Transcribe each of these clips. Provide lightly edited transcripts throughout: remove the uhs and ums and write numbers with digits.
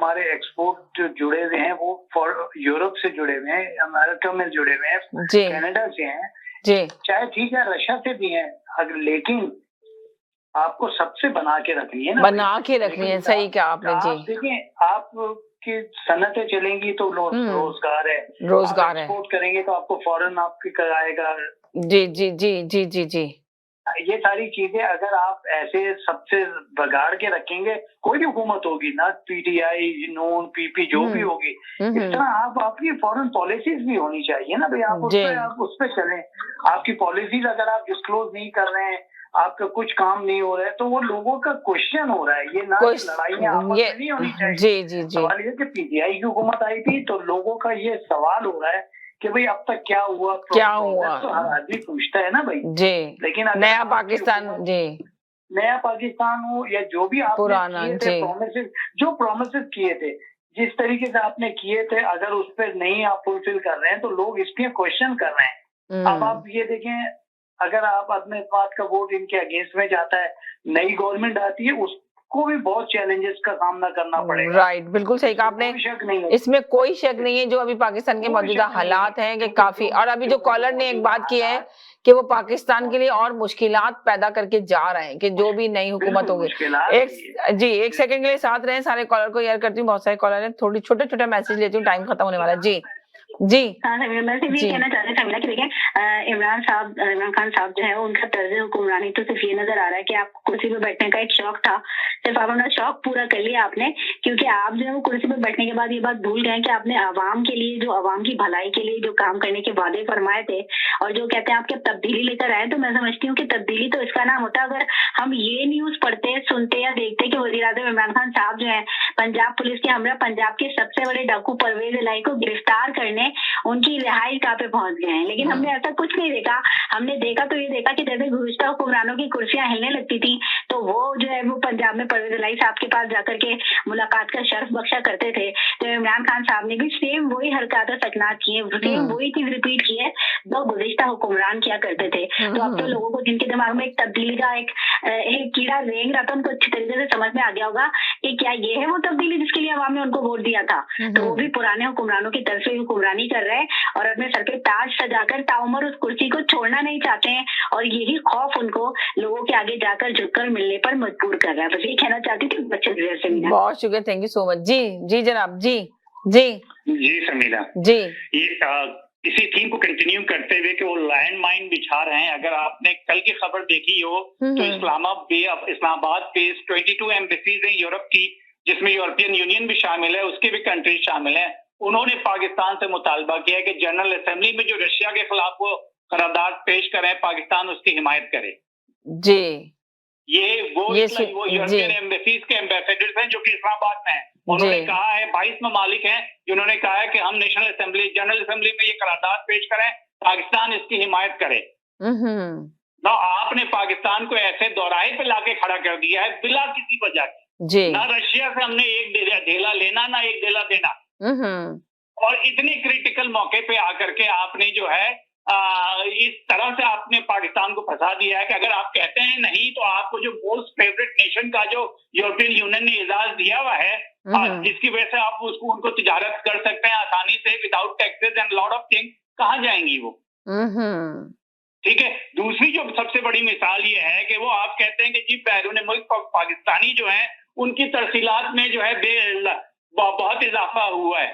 हमारे एक्सपोर्ट जो जुड़े हुए हैं वो फॉर यूरोप से जुड़े हुए हैं, अमेरिका में जुड़े हुए हैं, कनाडा से हैं, चाहे ठीक है रशिया से भी हैं, अगर लेकिन आपको सबसे बना के रखनी है ना, बना के रखनी है। सही कहा आपने जी। देखिए आपकी सनतें चलेंगी तो रोजगार है, रोजगार है, एक्सपोर्ट करेंगे तो आपको फॉरेन आपकी कराएगा। जी जी जी जी जी जी। ये सारी चीजें अगर आप ऐसे सबसे बगाड़ के रखेंगे, कोई भी हुकूमत होगी ना, पीटीआई, नून, पीपी जो भी होगी, इस तरह आपकी फॉरेन पॉलिसीज भी होनी चाहिए ना भाई, आप उस पर चलें। आपकी पॉलिसीज अगर आप डिस्क्लोज नहीं कर रहे हैं, आपका कुछ काम नहीं हो रहा है, तो वो लोगों का क्वेश्चन हो रहा है, ये ना लड़ाइयाँ आपस में नहीं होनी चाहिए। जी जी जी। सवाल ये कि पीटीआई की हुकूमत आई थी तो लोगों का ये सवाल हो रहा है कि भाई अब तक क्या हुआ, तो हर आदमी पूछता है ना भाई जी। लेकिन नया पाकिस्तान जी, नया पाकिस्तान हो या जो भी आपने किए थे प्रोमिसेस, जो प्रोमिसेस किए थे, जिस तरीके से आपने किए थे, अगर उस पर नहीं आप फुलफिल कर रहे हैं तो लोग इसके क्वेश्चन कर रहे हैं। अब आप ये देखें, अगर आप अपने बात का वोट इनके अगेंस्ट में जाता है, नई गवर्नमेंट आती है, उसको भी बहुत चैलेंजेस का सामना करना पड़ेगा। राइट, बिल्कुल सही कहा आपने, इसमें कोई शक नहीं है। जो अभी पाकिस्तान के मौजूदा हालात हैं कि काफी, और अभी जो कॉलर ने एक बात की है कि वो पाकिस्तान के लिए और मुश्किलात पैदा करके जा रहे हैं कि जो भी नई हुकूमत होगी। एक सेकंड के लिए साथ रहे, सारे कॉलर को यार करती हूँ, बहुत सारे कॉलर हैं, थोड़ी छोटे मैसेज लेती हूँ, टाइम खत्म होने वाला है जी जी। हाँ मैं सिर्फ ये कहना चाहती थी कि देखिए इमरान खान साहब जो है उनका तर्ज हुक्मरानी तो सिर्फ ये नजर आ रहा है कि आपको कुर्सी पे बैठने का एक शौक था, सिर्फ आप अपना शौक पूरा कर लिया आपने, क्योंकि आप जो है वो कुर्सी पे बैठने के बाद ये बात भूल गए कि आपने आवाम के लिए, जो आवाम की भलाई के लिए जो काम करने के वादे फरमाए थे और जो कहते हैं आपके तब्दीली लेकर आए, तो मैं समझती हूँ कि तब्दीली तो इसका नाम होता है। अगर हम ये न्यूज पढ़ते, सुनते या देखते कि वज़ीर-ए-आज़म इमरान खान साहब जो है पंजाब पुलिस के हमरा पंजाब के सबसे बड़े डाकू परवेज इलाही को गिरफ्तार करने उनकी रिहाई का पे पहुंच गए हैं, लेकिन हमने ऐसा कुछ नहीं देखा। हमने देखा तो ये देखा कि जैसे गुज़िश्ता हुक्मरानों की कुर्सियां हिलने लगती थी तो वो जो है वो पंजाब में परवेज इलाही साहब के पास जाकर के मुलाकात का शर्फ बख्शा करते थे। तो इमरान खान साहब ने भी सेम वही हरकत सकनात की है, सेम वही चीज रिपीट की है जो गुज़िश्ता हुक्मरान किया करते थे। तो अब तो लोगों को जिनके दिमाग में एक तब्दीली का एक कीड़ा रेंग रहा था, उनको अच्छी तरीके से समझ में आ गया होगा कि क्या ये है वो तब्दीली जिसके लिए अवाम ने उनको वोट दिया था। तो वो भी पुराने हुक्मरानों की तरफ से हुक्मरानी कर रहे हैं और अपने सर पे ताज सजाकर ताउमर उस कुर्सी को छोड़ना नहीं चाहते हैं, और यही खौफ उनको लोगों के आगे जाकर झुककर मिलने पर मजबूर कर रहा है। बस ये कहना चाहती थी बच्चे से। बहुत शुक्रिया, थैंक यू सो मच जी। जी जनाब, जी जी जी शर्मिला जी, ये इसी थीम को कंटिन्यू करते हुए कि वो लैंड माइन बिछा रहे हैं। अगर आपने कल की खबर देखी हो तो इस्लामाबाद पे 22 एम्बेसीज हैं यूरोप की, जिसमें यूरोपियन यूनियन भी शामिल है, उसके भी कंट्रीज शामिल हैं। उन्होंने पाकिस्तान से मुतालबा किया है कि जनरल असेंबली में जो रशिया के खिलाफ वो करारदाद पेश करें, पाकिस्तान उसकी हिमायत करे जी। ये यूरोपियन एम्बेसीज के एम्बेसडर्स हैं जो कि इस्लामाबाद में हैं। उन्होंने कहा है 22 ममालिक हैं जिन्होंने कहा है कि हम जनरल असेंबली में ये करारदाद पेश करें, पाकिस्तान इसकी हिमायत करे। ना आपने पाकिस्तान को ऐसे दौराहे पे लाके खड़ा कर दिया है बिला किसी वजह की। ना रशिया से हमने एक ढेला लेना ना एक ढेला देना, और इतने क्रिटिकल मौके पे आकर के आपने जो है इस तरह से आपने पाकिस्तान को फंसा दिया है कि अगर आप कहते हैं नहीं तो आपको जो मोस्ट फेवरेट नेशन का जो यूरोपियन यूनियन ने एजाज दिया हुआ है, जिसकी वजह से आप उनको तिजारत कर सकते हैं आसानी से without taxes and lot of things, कहाँ जाएंगी वो? ठीक है। दूसरी जो सबसे बड़ी मिसाल ये है कि वो आप कहते हैं कि जी बैरून मुल्क पाकिस्तानी जो है उनकी तरसीलात में जो है बहुत इजाफा हुआ है,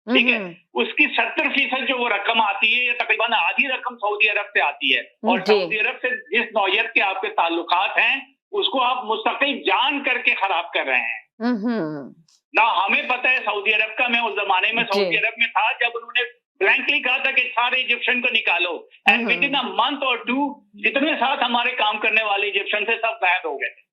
ठीक है। उसकी 70% जो वो रकम आती है, तकरीबन आधी रकम सऊदी अरब से आती है, और सऊदी अरब से जिस नौयत के आपके ताल्लुकात हैं उसको आप मुस्तकिल जान करके खराब कर रहे हैं। ना हमें पता है सऊदी अरब का, मैं उस जमाने में सऊदी अरब में था जब उन्होंने ब्लैंकली कहा था कि सारे इजिप्शियन को निकालो, and with in a month और 2 जितने साथ हमारे काम करने वाले इजिप्शियन से सब गायब हो गए थे।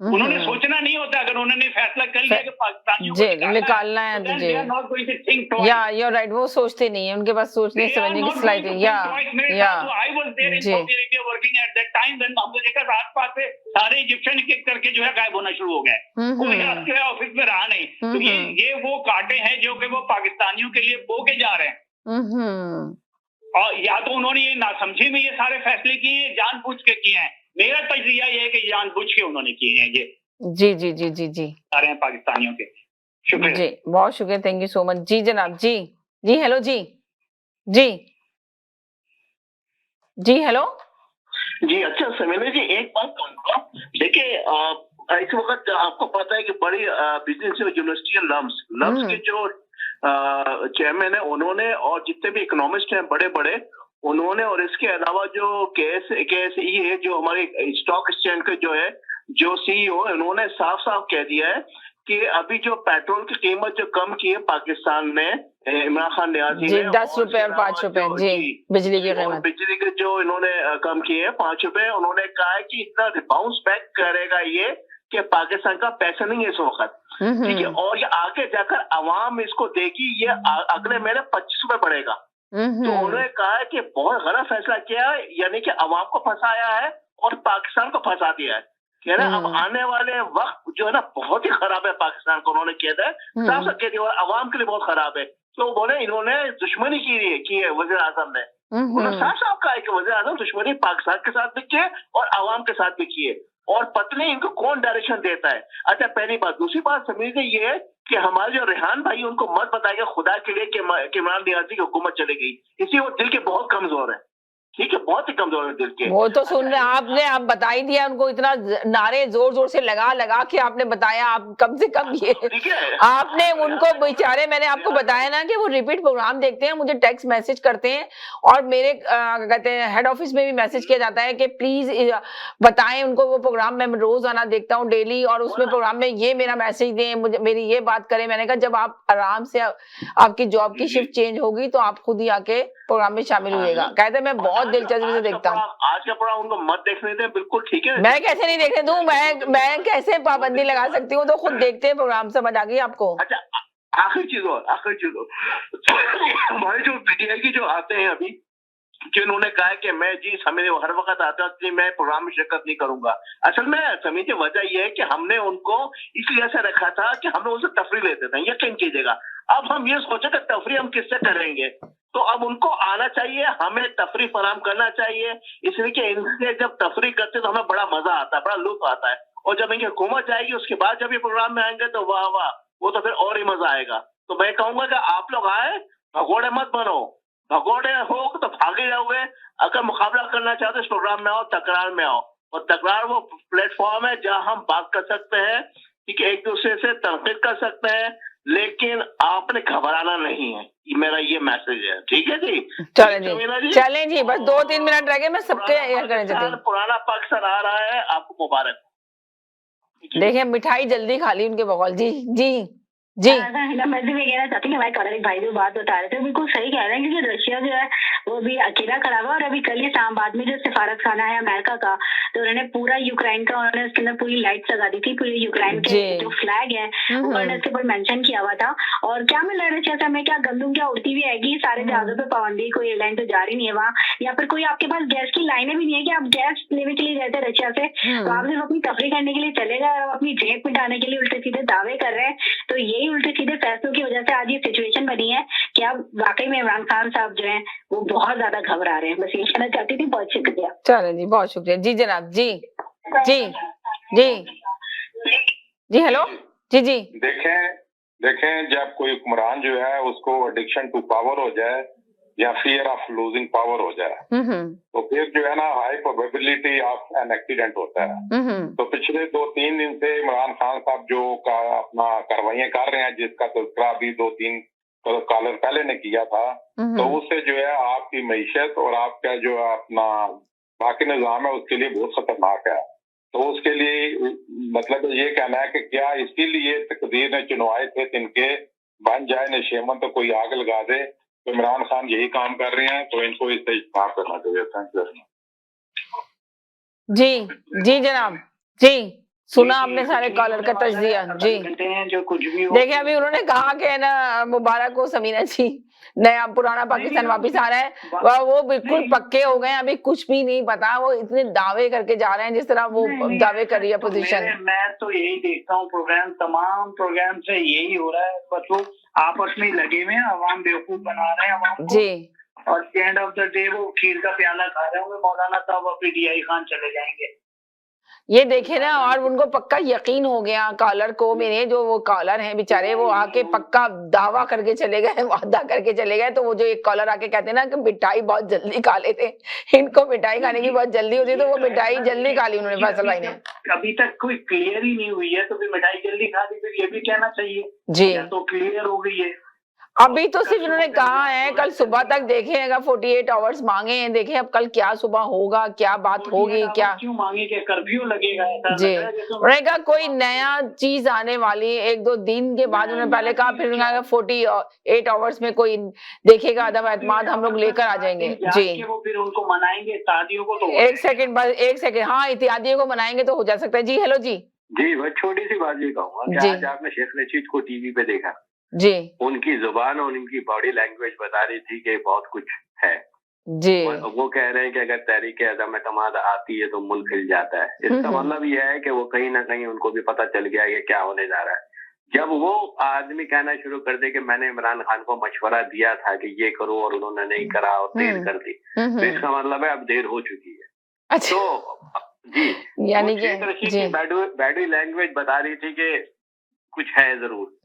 उन्होंने सोचना नहीं होता, अगर उन्होंने फैसला कर लिया कि पाकिस्तानियों को निकालना है तो या you're right, वो सोचते नहीं है, उनके पास सोचने समझने की सलाहियत है। I was there in Saudi Arabia working at that time when America के आसपास से सारे इजिप्शियन एक करके जो है गायब होना शुरू हो गए, कोई ऑफिस में रहा नहीं। तो ये वो कांटे हैं जो कि वो पाकिस्तानियों के लिए बोके जा रहे हैं, और या तो उन्होंने ये नासमझी में ये सारे फैसले किए, जानबूझ के किए हैं। मेरा तजरिया ये है कि जानबूझ के उन्होंने किए हैं ये। जी जी जी जी जी सारे हैं पाकिस्तानियों के। शुक्रिया जी, बहुत शुक्रिया, थैंक यू सो मच। जी जनाब, जी जी, हेलो जी जी जी, हेलो जी। अच्छा समीना जी, एक बात कहूँगा, देखिए इस वक्त आपको पता है कि बड़ी बिजनेस यूनिवर्सिटी लम्स के जो चेयरमैन है उन्होंने, और जितने भी इकोनॉमिस्ट हैं बड़े बड़े, उन्होंने, और इसके अलावा जो KSE है, जो हमारे स्टॉक एक्सचेंज के जो है, जो CEO, उन्होंने साफ साफ कह दिया है कि अभी जो पेट्रोल की कीमत जो कम की है पाकिस्तान ने, इमरान खान नियाजी जी, ने, 10 रुपए और 5 रुपए जी, बिजली की कीमत, बिजली के जो इन्होंने कम किए हैं 5 रुपए, उन्होंने कहा है कि इतना बाउंस बैक करेगा ये कि पाकिस्तान का पैसा नहीं है इस वक्त, ठीक है, और ये आगे जाकर अवाम इसको देगी, ये अगले महीने 25 रुपए बढ़ेगा। तो उन्होंने कहा है कि बहुत गलत फैसला किया है, यानी कि अवाम को फंसाया है और पाकिस्तान को फंसा दिया है, कह रहे अब आने वाले वक्त जो है ना बहुत ही खराब है पाकिस्तान को, उन्होंने किया था साफ साफ कह दिया, और अवाम के लिए बहुत खराब है। तो बोले इन्होंने दुश्मनी की है वज़ीर आज़म ने, उन्होंने साफ साफ कहा है कि वज़ीर आज़म दुश्मनी पाकिस्तान के साथ भी किए और अवाम के साथ भी किए, और पता नहीं इनको कौन डायरेक्शन देता है। अच्छा, पहली बात। दूसरी बात समझिए ये है कि हमारे जो रेहान भाई, उनको मत बताइएगा खुदा के लिए कि इमरान नियाज़ी की हुकूमत चली गई, इसी वो दिल के बहुत कमजोर है, ठीक है, बहुत ही कमजोर है दिल के। वो तो सुन रहे आपने, आप बता ही दिया उनको, इतना नारे जोर जोर से लगा लगा के आपने बताया, आप कम से कम ये आपने उनको बेचारे, मैंने आपको बताया ना कि वो रिपीट प्रोग्राम देखते हैं, मुझे टेक्स्ट मैसेज करते हैं, और मेरे कहते हैं हेड ऑफिस में भी मैसेज किया जाता है कि प्लीज बताएं उनको वो प्रोग्राम, मैं रोजाना देखता हूँ डेली, और उसमें प्रोग्राम में ये मेरा मैसेज दें, मुझे मेरी ये बात करें। मैंने कहा जब आप आराम से आपकी जॉब की शिफ्ट चेंज होगी तो आप खुद ही आके प्रोग्राम में शामिल हुएगा। कहते मैं बहुत दिलचस्पी से देखता हूँ। आज का प्रोग्राम उनको मत देखने दें, बिल्कुल ठीक है। मैं कैसे नहीं देखने दूं, मैं कैसे पाबंदी लगा सकती हूँ, तो खुद देखते हैं प्रोग्राम, समझ आ गई आपको। अच्छा, आखिरी चीज हमारे जो PTI की जो आते हैं अभी, जिन्होंने कहा है कि मैं जी समीर हर वक्त आता है, मैं प्रोग्राम में शिरकत नहीं करूंगा। असल में समीर की वजह यह है कि हमने उनको इसलिए ऐसा रखा था कि हम उनसे तफरी लेते थे, यकीन कीजिएगा। अब हम ये सोचे कि तफरी हम किससे करेंगे, तो अब उनको आना चाहिए, हमें तफरी फराम करना चाहिए, इसलिए कि इनसे जब तफरी करते तो हमें बड़ा मजा आता है, बड़ा लुत्फ आता है, और जब इनकी हुकूमत जाएगी उसके बाद जब ये प्रोग्राम में आएंगे तो वाह वाह, वो तो फिर और ही मजा आएगा। तो मैं कहूंगा कि आप लोग आए, भगोड़े मत बनो, भगोड़े हो तो भागे जाओगे। अगर मुकाबला करना चाहते हो इस प्रोग्राम में आओ, तकरार में आओ, और तकरार वो प्लेटफॉर्म है जहां हम बात कर सकते हैं, ठीक है, एक दूसरे से तनकीद कर सकते हैं, लेकिन आपने घबराना नहीं है, मेरा ये मैसेज है, ठीक है जी। चलें जी, बस 2-3 मिनट रह गए, मैं सबके करने चाहती हूँ। पुराना पाकिस्तान आ रहा है, आपको मुबारक। देखिए मिठाई जल्दी खा ली उनके बगौल। जी जी जी, मैं भी कहना चाहती हूँ, हमारे कॉलेज भाई जो बात बता रहे थे बिल्कुल सही कह रहे हैं, क्योंकि रशिया जो है वो भी अकेला खड़ा हुआ, और अभी कल ही इस्लामाबाद में जो सिफारत खाना है अमेरिका का, तो उन्होंने पूरा यूक्रेन का, उन्होंने उसके अंदर पूरी लाइट्स लगा दी थी, पूरी यूक्रेन के जो फ्लैग है उन्होंने उसके ऊपर मेंशन किया हुआ था। और क्या मिल रहा है रशिया से हमें, क्या गंदम क्या उड़ती हुई आएगी, सारे जहाजों पर पाबंदी, कोई एयरलाइन तो जा रही नहीं है वहाँ, या फिर कोई आपके पास गैस की लाइनें भी नहीं है कि आप गैस लेने के लिए गए थे रशिया से, तो आप सिर्फ अपनी तफरी करने के लिए चले गए और अपनी जेब मिटाने के लिए उल्टे सीधे दावे कर रहे हैं। तो यही उल्टे सीधे फैसलों की वजह से आज ये सिचुएशन बनी है कि अब वाकई में इमरान खान साहब जो हैं वो बहुत ज्यादा घबरा रहे हैं। बस ये कहना चाहती थी। बहुत शुक्रिया। चलें जी, बहुत शुक्रिया। जी जनाब, जी जी जी जी, हेलो जी जी। देखें जब कोई हुक्मरान जो है उसको एडिक्शन टू पावर हो जाए या फियर ऑफ लूजिंग पावर हो जाए, तो फिर जो है ना high probability of an accident होता है। तो पिछले 2-3 दिन से इमरान खान साहब जो अपना कार्रवाइयां कर रहे हैं, जिसका सिलसिला अभी 2-3 कॉलर पहले ने किया था, तो उससे जो है आपकी मईशत और आपका जो अपना बाकी निजाम है उसके लिए बहुत खतरनाक है। तो उसके लिए मतलब ये कहना है कि क्या इसीलिए तकदीर ने चुनवाए थे तिनके बन जाए नशेमन तो कोई आग लगा दे, तो इमरान खान यही काम कर रहे हैं, तो इनको इससे इस्तेमाल करना चाहिए। Thank you. जी जी जनाब, जी सुना आपने सारे कॉलर का तजजिया। जी जो कुछ भी देखिए, अभी उन्होंने कहा कि ना मुबारक हो समीना जी, नया पुराना पाकिस्तान वापिस आ रहा है, वो बिल्कुल पक्के हो गए, अभी कुछ भी नहीं पता, वो इतने दावे करके जा रहे हैं जिस तरह वो दावे कर रही है अपोजिशन। मैं तो यही देखता हूँ प्रोग्राम, तमाम प्रोग्राम से यही हो रहा है, बस वो आपस में लगे हुए हैं, अवाम बेवकूफ बना रहे हैं अवाम को। जी, और एंड ऑफ द डे वो खीर का प्याला खा रहे होंगे मौलाना साहब और PTI खान चले जाएंगे। ये देखे ना, और उनको पक्का यकीन हो गया कॉलर को, मेरे जो वो कॉलर हैं बेचारे, वो आके पक्का दावा करके चले गए, वादा करके चले गए। तो वो जो एक कॉलर आके कहते हैं ना कि मिठाई बहुत जल्दी खा लेते, इनको मिठाई खाने की बहुत जल्दी होती है, तो वो मिठाई जल्दी खा ली उन्होंने फैसल भाई ने। अभी तक कोई क्लियर ही नहीं हुई है, तो फिर मिठाई जल्दी खा ली, फिर ये भी कहना चाहिए जी, तो क्लियर हो गई है। अभी तो सिर्फ उन्होंने कहा है कल सुबह तक देखेगा, 48 आवर्स मांगे हैं, देखें अब कल क्या सुबह होगा, क्या बात होगी, क्या क्यों मांगे, क्या कर्फ्यू लगेगा ऐसा जी। उन्होंने कहा कोई नया चीज आने वाली है 1-2 दिन के बाद, उन्होंने पहले कहा, फिर उन्होंने कहा 48 आवर्स में कोई देखेगा अदम एतमाद हम लोग लेकर आ जाएंगे जी। वो फिर उनको मनाएंगे इत्तेहादियों को, तो एक सेकंड बस, एक सेकंड, हाँ इत्तेहादियों को मनाएंगे तो हो जा सकता है जी। हेलो जी। जी बस छोटी सी बात ये कहूँगा कि आज आपने शेख रशीद को टीवी पे देखा जी, उनकी जुबान और उनकी बॉडी लैंग्वेज बता रही थी कि बहुत कुछ है जी। वो कह रहे हैं कि अगर तहरीक अदम एतमाद आती है तो मुल्क हिल जाता है। इसका मतलब यह है कि वो कहीं ना कहीं उनको भी पता चल गया कि क्या होने जा रहा है। जब वो आदमी कहना शुरू कर दे कि मैंने इमरान खान को मशवरा दिया था कि ये करो और उन्होंने नहीं करा और देर कर दी, तो इसका मतलब है अब देर हो चुकी है। अच्छा। तो जी, यानी कि बॉडी लैंग्वेज बता रही थी कि कुछ है जरूर।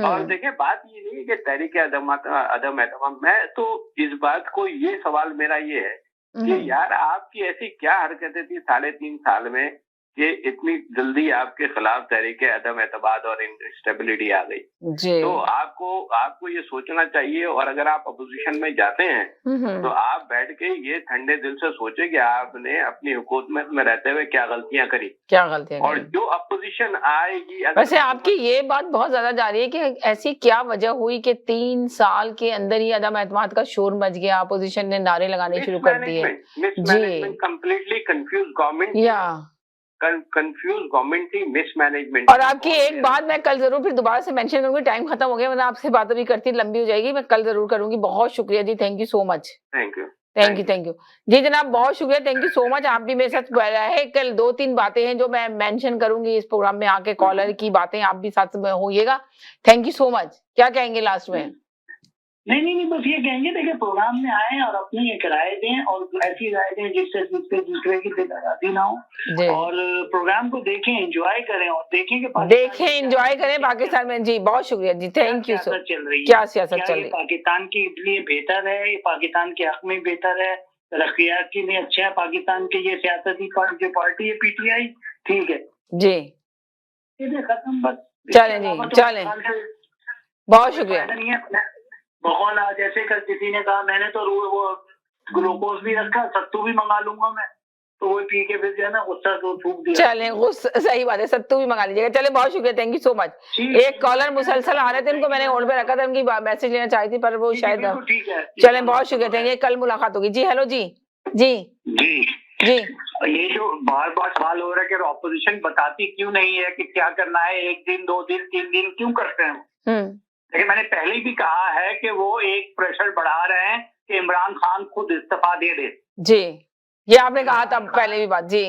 और देखिए बात ये नहीं है कि तहरीक अदम एतमाद, मैं तो इस बात को, ये सवाल मेरा ये है कि यार आपकी ऐसी क्या हरकतें थी 3.5 साल में कि इतनी जल्दी आपके खिलाफ तहरीक अदम एतमाद और इंस्टेबिलिटी आ गई जी। तो आपको ये सोचना चाहिए, और अगर आप अपोजिशन में जाते हैं तो आप बैठ के ये ठंडे दिल से सोचे कि आपने अपनी हुकूमत में रहते हुए क्या गलतियां करी, और जो अपोजिशन आएगी। वैसे आपकी ये बात बहुत ज्यादा जा रही है कि ऐसी क्या वजह हुई कि 3 साल के अंदर ही अदम एतमाद का शोर मच गया, अपोजिशन ने नारे लगाने शुरू कर दिए जी। कंप्लीटली कंफ्यूज गवर्नमेंट, या कंफ्यूज गवर्नमेंट थी, मिसमैनेजमेंट। और आपकी एक बात मैं कल जरूर फिर दोबारा से मेंशन करूंगी, टाइम खत्म हो गया, मैंने आपसे बात अभी करती लंबी हो जाएगी, मैं कल जरूर करूंगी। बहुत शुक्रिया जी, thank you so much. Thank you जी जनाब, बहुत शुक्रिया, थैंक यू सो मच। आप भी मेरे साथ रहे। कल 2-3 बातें हैं जो मैं मेंशन करूंगी इस प्रोग्राम में आके, कॉलर की बातें आप भी साथ में होइएगा। Thank you so much. क्या कहेंगे लास्ट में? नहीं, बस ये कहेंगे देखिए प्रोग्राम में आए और अपनी एक राय दें, और ऐसी राय दें जिससे दूसरे की दिलदर्दी ना हो, और प्रोग्राम को देखें, एंजॉय करें, और देखें एंजॉय करें पाकिस्तान में। जी बहुत शुक्रिया जी, थैंक यू सो मच। चल रही है, क्या सियासत चल रही है, पाकिस्तान के लिए बेहतर है, पाकिस्तान के हक में बेहतर है, तरक्कियात के लिए अच्छा है पाकिस्तान के, ये सियासती जो पार्टी है PTI, ठीक है जी, खत्म बस। चलें जी, चलें, बहुत शुक्रिया। बकौला जैसे कल किसी ने कहा, मैंने तो वो ग्लूकोज भी रखा, सत्तू भी मंगा लूंगा मैं, तो वो पी के फिर जो है ना गुस्सा तो थूक दिया। चलें, सही बात है, सत्तू भी मंगा लीजिएगा। चले, बहुत शुक्रिया, थैंक यू सो मच। एक कॉलर मुसलसल आ रहे थे, उनको मैंने होल्ड पे रखा था, उनकी मैसेज लेना चाहती थी पर वो शायद। ठीक है, चलें, बहुत शुक्रिया, थैंक यू, कल मुलाकात होगी जी। हेलो जी। जी जी जी, ये जो बार बार सवाल हो रहा है कि ऑपोजिशन बताती क्यों नहीं है कि क्या करना है, 1 दिन 2 दिन 3 दिन क्यों करते हैं? लेकिन मैंने पहले भी कहा है कि वो एक प्रेशर बढ़ा रहे हैं कि इमरान खान खुद इस्तीफा दे दे जी, ये आपने कहा था पहले भी बात जी।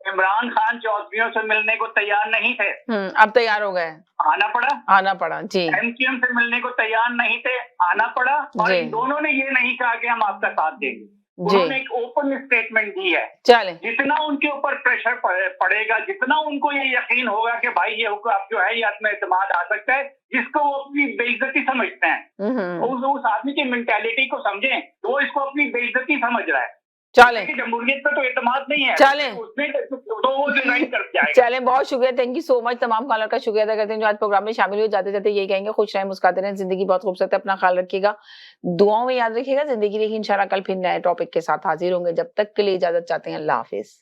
इमरान खान चौधरियों से मिलने को तैयार नहीं थे, अब तैयार हो गए, आना पड़ा जी। MQM से मिलने को तैयार नहीं थे, आना पड़ा, और इन दोनों ने ये नहीं कहा कि हम आपका साथ देंगे, उन्होंने एक ओपन स्टेटमेंट दी है। चले, जितना उनके ऊपर प्रेशर पड़ेगा, जितना उनको ये यकीन होगा कि भाई ये हुक्म जो है ये आत्म एतमाद आ सकता है, जिसको वो अपनी बेइज्जती समझते हैं, उस आदमी की मेंटालिटी को समझें, वो इसको अपनी बेइज्जती समझ रहा है। चले, जमहूरियत पे तो एतमाद नहीं है, चले उसमें तो वो डिजाइन करके आएगा। चले, बहुत शुक्रिया, थैंक यू सो मच। तमाम कॉलर का शुक्रिया अदा करते हैं जो आज प्रोग्राम में शामिल हुए। जाते जाते यही कहेंगे, खुश रहें, मुस्कुराते रहें, जिंदगी बहुत खूबसूरत है, अपना ख्याल रखिएगा, दुआओं में याद रखिएगा। जिंदगी रही इंशाल्लाह, कल फिर नए टॉपिक के साथ हाजिर होंगे। जब तक के लिए इजाजत चाहते हैं, अल्लाह हाफिज।